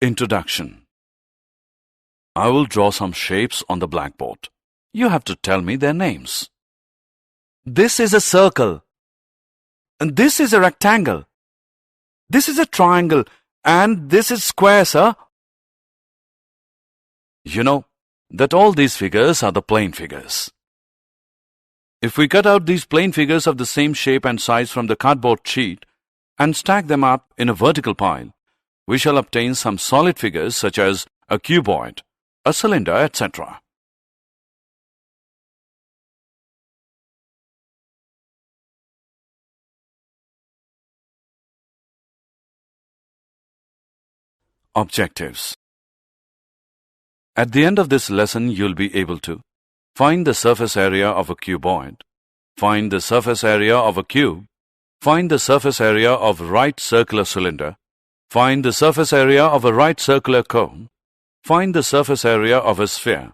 Introduction. I will draw some shapes on the blackboard. You have to tell me their names. This is a circle. And this is a rectangle. This is a triangle. And this is square, sir. You know that all these figures are the plane figures. If we cut out these plane figures of the same shape and size from the cardboard sheet and stack them up in a vertical pile, we shall obtain some solid figures such as a cuboid, a cylinder, etc. Objectives. At the end of this lesson, you'll be able to find the surface area of a cuboid, find the surface area of a cube, find the surface area of a right circular cylinder, find the surface area of a right circular cone, find the surface area of a sphere.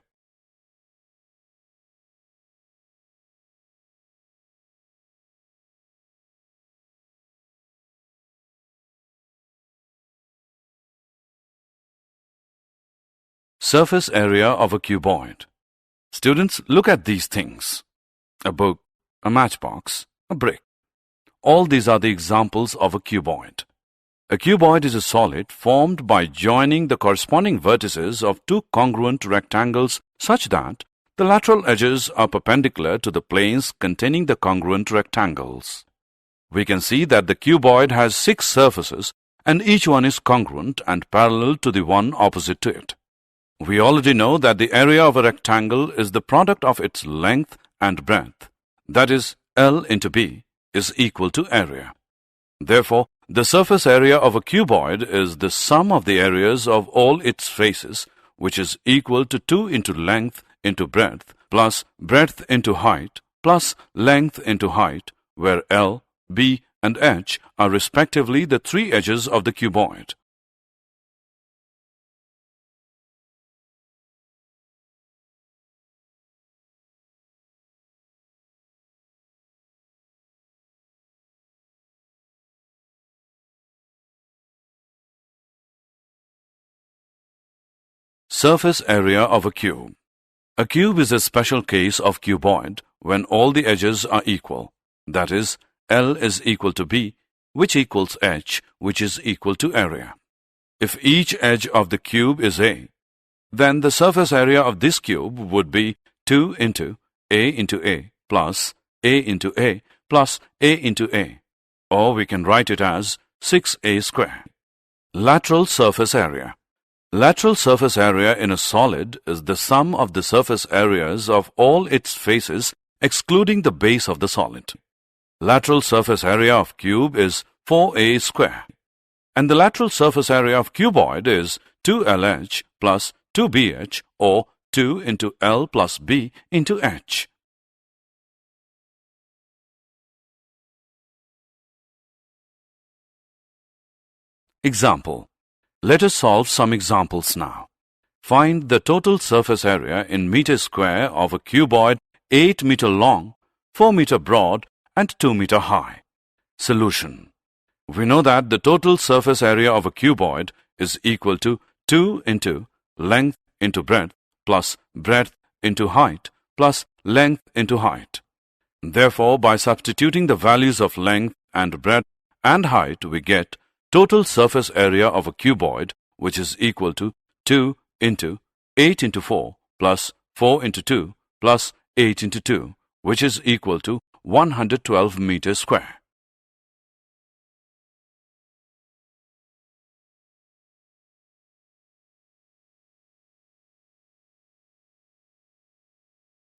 Surface area of a cuboid. Students, look at these things. A book, a matchbox, a brick. All these are the examples of a cuboid. A cuboid is a solid formed by joining the corresponding vertices of two congruent rectangles such that the lateral edges are perpendicular to the planes containing the congruent rectangles. We can see that the cuboid has 6 surfaces and each one is congruent and parallel to the one opposite to it. We already know that the area of a rectangle is the product of its length and breadth. That is, L into B is equal to area. Therefore, the surface area of a cuboid is the sum of the areas of all its faces, which is equal to 2 into length into breadth plus breadth into height plus length into height, where L, B, and H are respectively the 3 edges of the cuboid. Surface area of a cube. A cube is a special case of cuboid when all the edges are equal. That is, L is equal to B, which equals H, which is equal to area. If each edge of the cube is A, then the surface area of this cube would be 2 into A plus A into A plus A into A, or we can write it as 6A square. Lateral surface area. Lateral surface area in a solid is the sum of the surface areas of all its faces excluding the base of the solid. Lateral surface area of cube is 4A square, and the lateral surface area of cuboid is 2LH plus 2BH, or 2 into L plus B into H. Example. Let us solve some examples now. Find the total surface area in meters square of a cuboid 8 meter long, 4 meter broad, and 2 meter high. Solution. We know that the total surface area of a cuboid is equal to 2 into length into breadth plus breadth into height plus length into height. Therefore, by substituting the values of length and breadth and height, we get total surface area of a cuboid, which is equal to 2 into 8 into 4 plus 4 into 2 plus 8 into 2, which is equal to 112 meters square.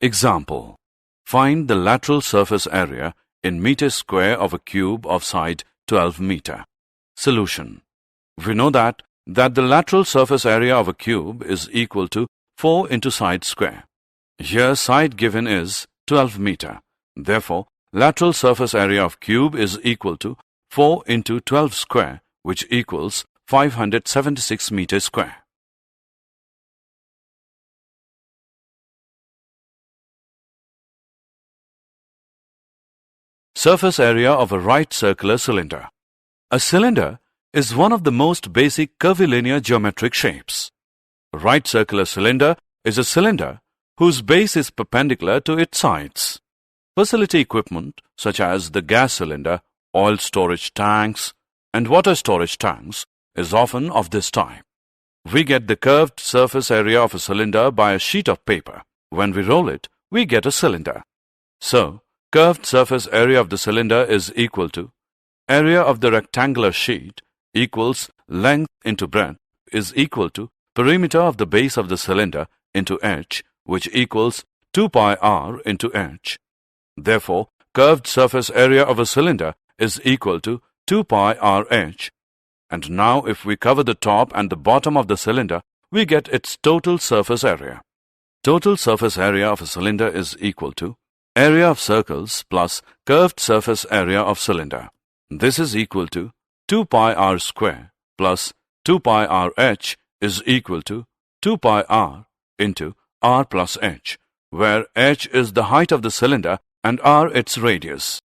Example. Find the lateral surface area in meters square of a cube of side 12 meter. Solution. We know that the lateral surface area of a cube is equal to 4 into side square. Here side given is 12 meter. Therefore, lateral surface area of cube is equal to 4 into 12 square, which equals 576 meters square. Surface area of a right circular cylinder. A cylinder is one of the most basic curvilinear geometric shapes. A right circular cylinder is a cylinder whose base is perpendicular to its sides. Facility equipment such as the gas cylinder, oil storage tanks, and water storage tanks is often of this type. We get the curved surface area of a cylinder by a sheet of paper. When we roll it, we get a cylinder. So, curved surface area of the cylinder is equal to area of the rectangular sheet equals length into breadth is equal to perimeter of the base of the cylinder into h, which equals 2 pi r into h. Therefore, curved surface area of a cylinder is equal to 2 pi rh. And now if we cover the top and the bottom of the cylinder, we get its total surface area. Total surface area of a cylinder is equal to area of circles plus curved surface area of cylinder. This is equal to 2 pi r square plus 2 pi rh is equal to 2 pi r into r plus h, where h is the height of the cylinder and r its radius.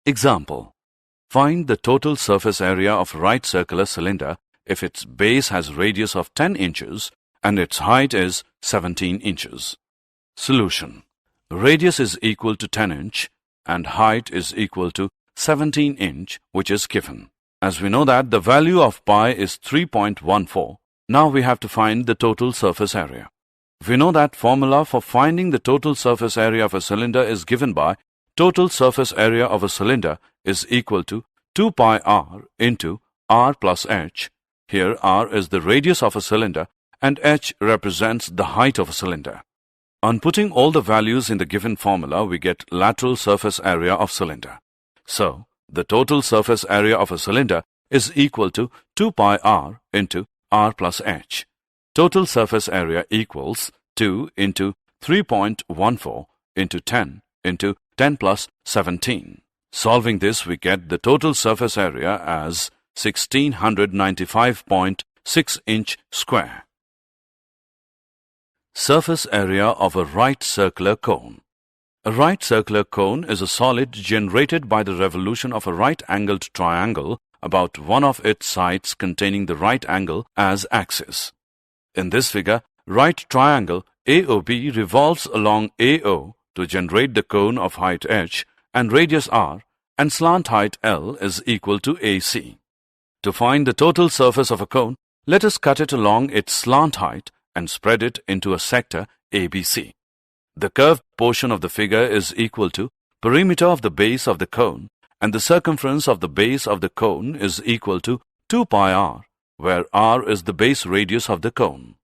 Example. Find the total surface area of right circular cylinder if its base has radius of 10 inches and its height is 17 inches. Solution. Radius is equal to 10 inch and height is equal to 17 inch, which is given. As we know that the value of pi is 3.14, now we have to find the total surface area. We know that formula for finding the total surface area of a cylinder is given by total surface area of a cylinder is equal to 2 pi r into r plus h. Here r is the radius of a cylinder and h represents the height of a cylinder. On putting all the values in the given formula, we get lateral surface area of cylinder. So, the total surface area of a cylinder is equal to 2 pi r into r plus h. Total surface area equals 2 into 3.14 into 10 into 10 plus 17. Solving this, we get the total surface area as 1695.6 inch square. Surface area of a right circular cone. A right circular cone is a solid generated by the revolution of a right-angled triangle about one of its sides containing the right angle as axis. In this figure, right triangle AOB revolves along AO to generate the cone of height h and radius r, and slant height L is equal to AC. To find the total surface of a cone, let us cut it along its slant height and spread it into a sector ABC. The curved portion of the figure is equal to perimeter of the base of the cone, and the circumference of the base of the cone is equal to 2 pi r, where r is the base radius of the cone.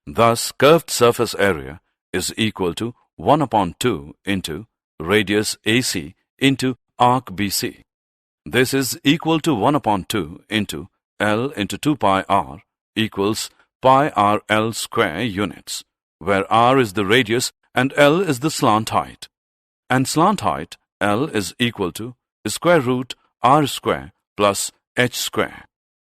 Thus, curved surface area is equal to 1 upon 2 into radius AC into arc BC. This is equal to 1 upon 2 into L into 2 pi r equals pi r L square units, where r is the radius and L is the slant height. And slant height L is equal to square root r square plus h square.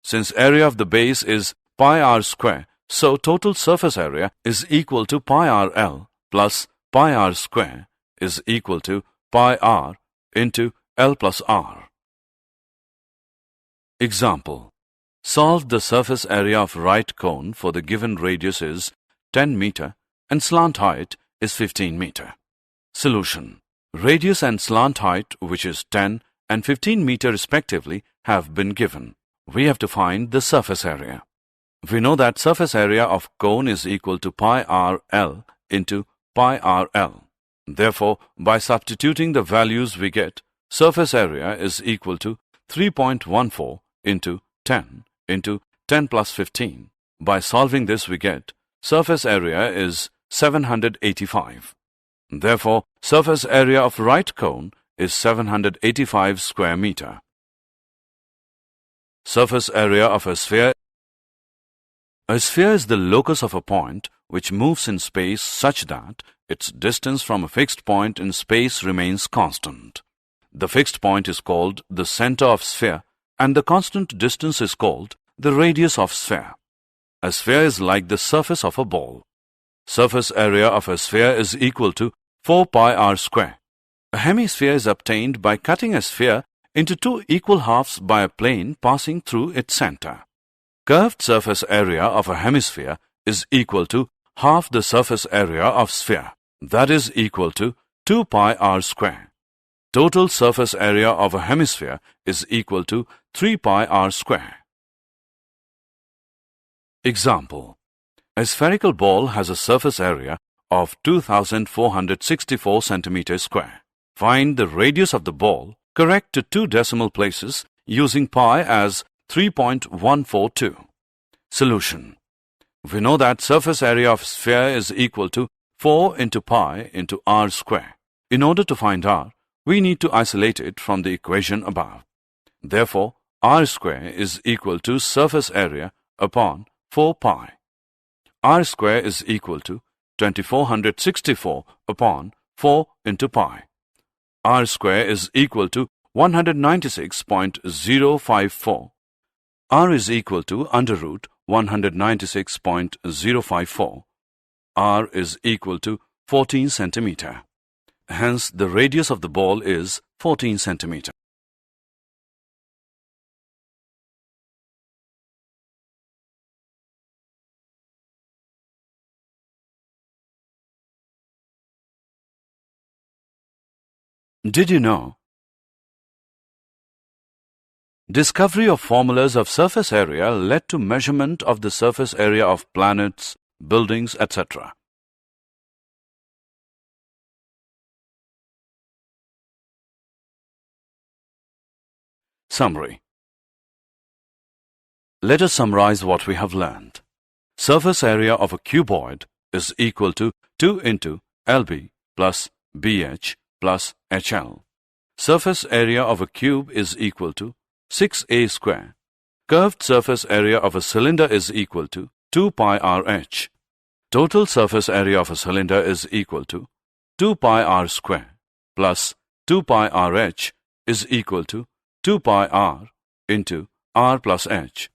Since area of the base is pi r square, so total surface area is equal to pi r L plus pi r square is equal to pi r into L plus r. Example. Solve the surface area of right cone for the given radius is 10 meter and slant height is 15 meter. Solution. Radius and slant height, which is 10 and 15 meter respectively, have been given. We have to find the surface area. We know that surface area of cone is equal to pi r L into pi r L. Therefore, by substituting the values we get, surface area is equal to 3.14 into 10 into 10 plus 15. By solving this, we get surface area is 785. Therefore, surface area of right cone is 785 square meter. Surface area of a sphere. A sphere is the locus of a point which moves in space such that its distance from a fixed point in space remains constant. The fixed point is called the center of sphere and the constant distance is called the radius of sphere. A sphere is like the surface of a ball. Surface area of a sphere is equal to 4 pi r square. A hemisphere is obtained by cutting a sphere into two equal halves by a plane passing through its center. Curved surface area of a hemisphere is equal to half the surface area of sphere. That is equal to 2 pi r square. Total surface area of a hemisphere is equal to 3 pi r square. Example: a spherical ball has a surface area of 2464 centimeters square. Find the radius of the ball. Correct to two decimal places using pi as 3.142. Solution: we know that surface area of sphere is equal to 4 into pi into r square. In order to find r, we need to isolate it from the equation above. Therefore, r square is equal to surface area upon 4 pi. R square is equal to 2464 upon 4 into pi. R square is equal to 196.054. R is equal to under root 196.054. R is equal to 14 centimeter. Hence, the radius of the ball is 14 centimeter. Did you know? Discovery of formulas of surface area led to measurement of the surface area of planets, buildings, etc. Summary. Let us summarize what we have learned. Surface area of a cuboid is equal to 2 into LB plus BH plus HL. Surface area of a cube is equal to 6a square. Curved surface area of a cylinder is equal to 2 pi rh. Total surface area of a cylinder is equal to 2 pi r square plus 2 pi rh is equal to 2 pi r into r plus h.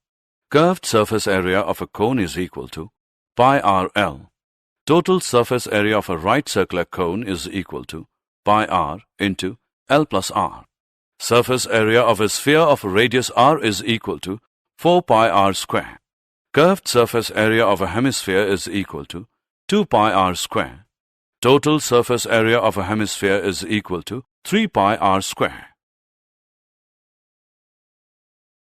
Curved surface area of a cone is equal to pi rl. Total surface area of a right circular cone is equal to pi r into L plus r. Surface area of a sphere of radius r is equal to 4 pi r square. Curved surface area of a hemisphere is equal to 2 pi r square. Total surface area of a hemisphere is equal to 3 pi r square.